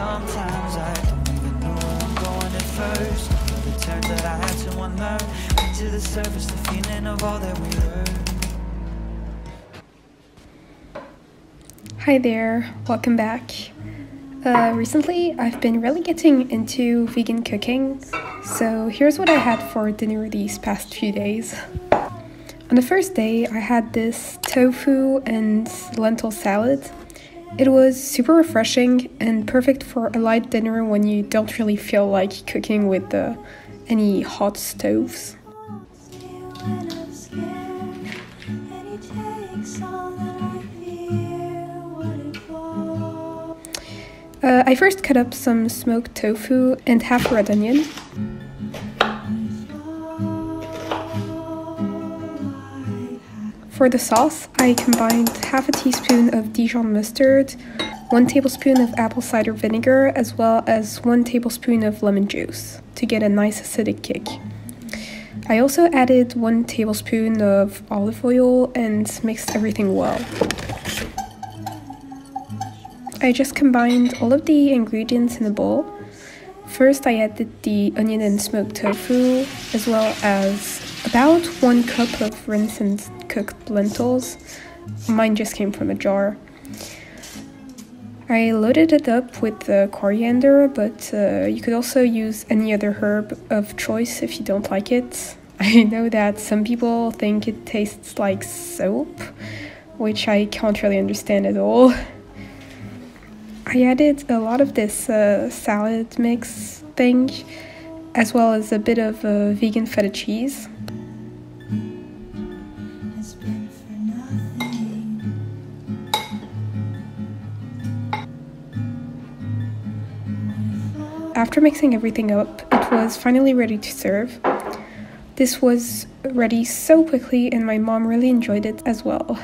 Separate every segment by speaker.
Speaker 1: sometimes I don't even know where I'm going at first. The turns that I had to unlearn, bring to the surface the feeling of all that we learned.
Speaker 2: Hi there, welcome back. Recently I've been really getting into vegan cooking, so here's what I had for dinner these past few days. On the first day I had this tofu and lentil salad. It was super refreshing and perfect for a light dinner when you don't really feel like cooking with any hot stoves. I first cut up some smoked tofu and half a red onion. For the sauce, I combined half a teaspoon of Dijon mustard, 1 tablespoon of apple cider vinegar, as well as 1 tablespoon of lemon juice to get a nice acidic kick. I also added 1 tablespoon of olive oil and mixed everything well. I just combined all of the ingredients in a bowl. First I added the onion and smoked tofu, as well as about 1 cup of rinsed and cooked lentils. Mine just came from a jar. I loaded it up with the coriander, but you could also use any other herb of choice if you don't like it. I know that some people think it tastes like soap, which I can't really understand at all. I added a lot of this salad mix thing, as well as a bit of vegan feta cheese. After mixing everything up, it was finally ready to serve. This was ready so quickly and my mom really enjoyed it as well.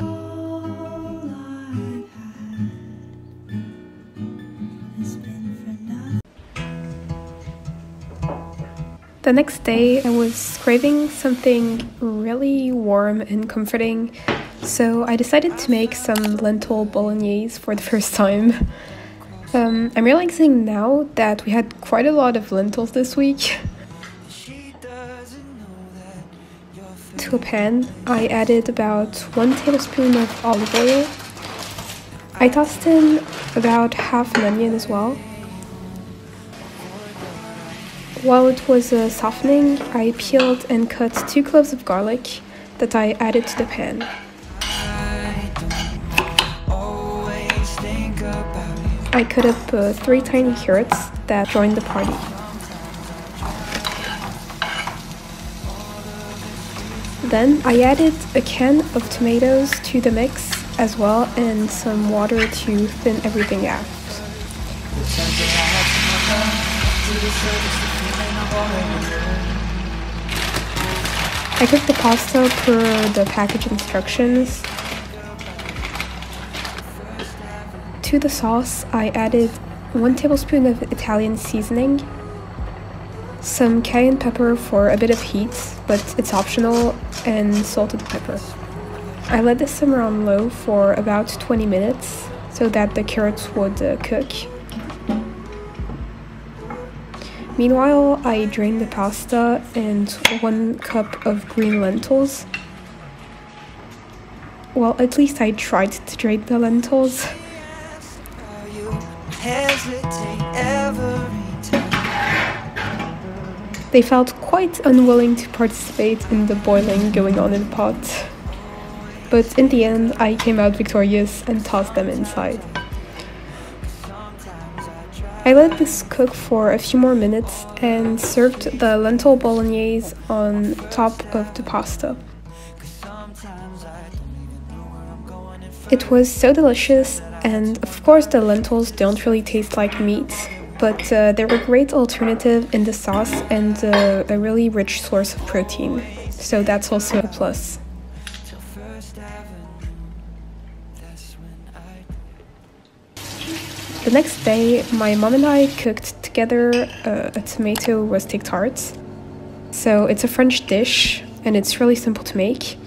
Speaker 2: The next day, I was craving something really warm and comforting, so I decided to make some lentil bolognese for the first time. I'm realizing now that we had quite a lot of lentils this week. To a pan, I added about 1 tablespoon of olive oil. I tossed in about half an onion as well. While it was softening, I peeled and cut 2 cloves of garlic that I added to the pan. I cut up 3 tiny carrots that joined the party. Then I added a can of tomatoes to the mix as well, and some water to thin everything out. I cooked the pasta per the package instructions. To the sauce, I added 1 tablespoon of Italian seasoning, some cayenne pepper for a bit of heat, but it's optional, and salted pepper. I let this simmer on low for about 20 minutes so that the carrots would cook. Meanwhile, I drained the pasta and 1 cup of green lentils. Well, at least I tried to drain the lentils. They felt quite unwilling to participate in the boiling going on in the pot. But in the end, I came out victorious and tossed them inside. I let this cook for a few more minutes and served the lentil bolognese on top of the pasta. It was so delicious, and of course the lentils don't really taste like meat, but they're a great alternative in the sauce and a really rich source of protein, so that's also a plus. The next day, my mom and I cooked together a tomato rustic tart. So it's a French dish, and it's really simple to make.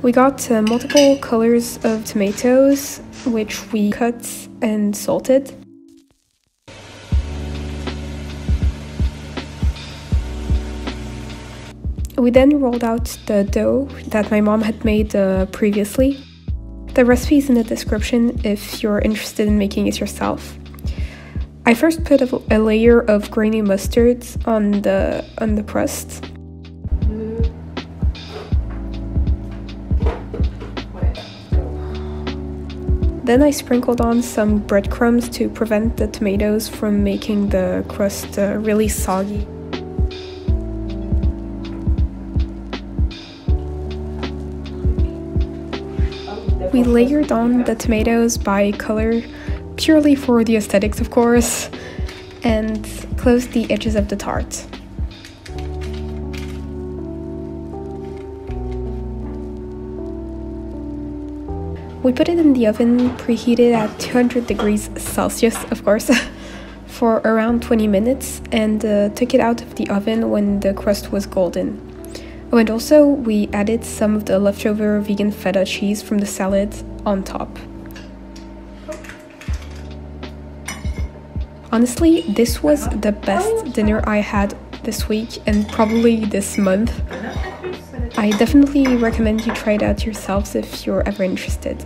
Speaker 2: We got multiple colors of tomatoes, which we cut and salted. We then rolled out the dough that my mom had made previously. The recipe is in the description if you're interested in making it yourself. I first put a layer of grainy mustard on the crust. Then I sprinkled on some breadcrumbs to prevent the tomatoes from making the crust really soggy. We layered on the tomatoes by color, purely for the aesthetics of course, and closed the edges of the tart. We put it in the oven, preheated at 200 degrees Celsius, of course, for around 20 minutes, and took it out of the oven when the crust was golden. Oh, and also we added some of the leftover vegan feta cheese from the salad on top. Honestly, this was the best dinner I had this week and probably this month. I definitely recommend you try it out yourselves if you're ever interested.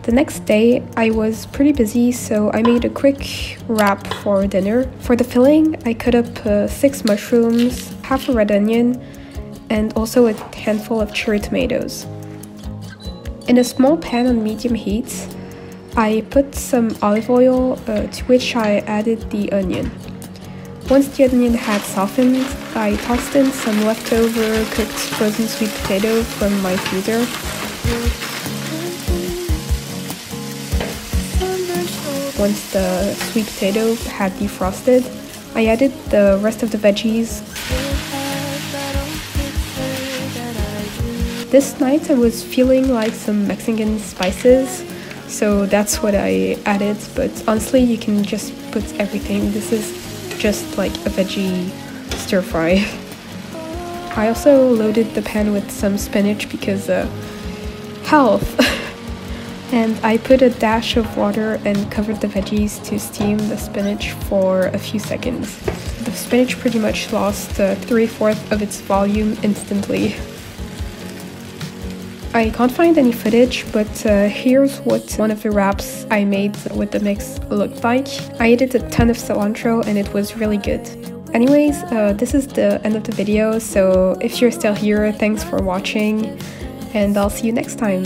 Speaker 2: The next day I was pretty busy, so I made a quick wrap for dinner. For the filling, I cut up 6 mushrooms, half a red onion, and also a handful of cherry tomatoes. In a small pan on medium heat, I put some olive oil, to which I added the onion. Once the onion had softened, I tossed in some leftover cooked frozen sweet potato from my freezer. Once the sweet potato had defrosted, I added the rest of the veggies. This night I was feeling like some Mexican spices, so that's what I added, but honestly you can just put everything. This is just like a veggie stir fry. I also loaded the pan with some spinach because health. And I put a dash of water and covered the veggies to steam the spinach for a few seconds. The spinach pretty much lost 3/4 of its volume instantly. I can't find any footage, but here's what one of the wraps I made with the mix looked like. I added a ton of cilantro and it was really good. Anyways, this is the end of the video, so if you're still here, thanks for watching, and I'll see you next time.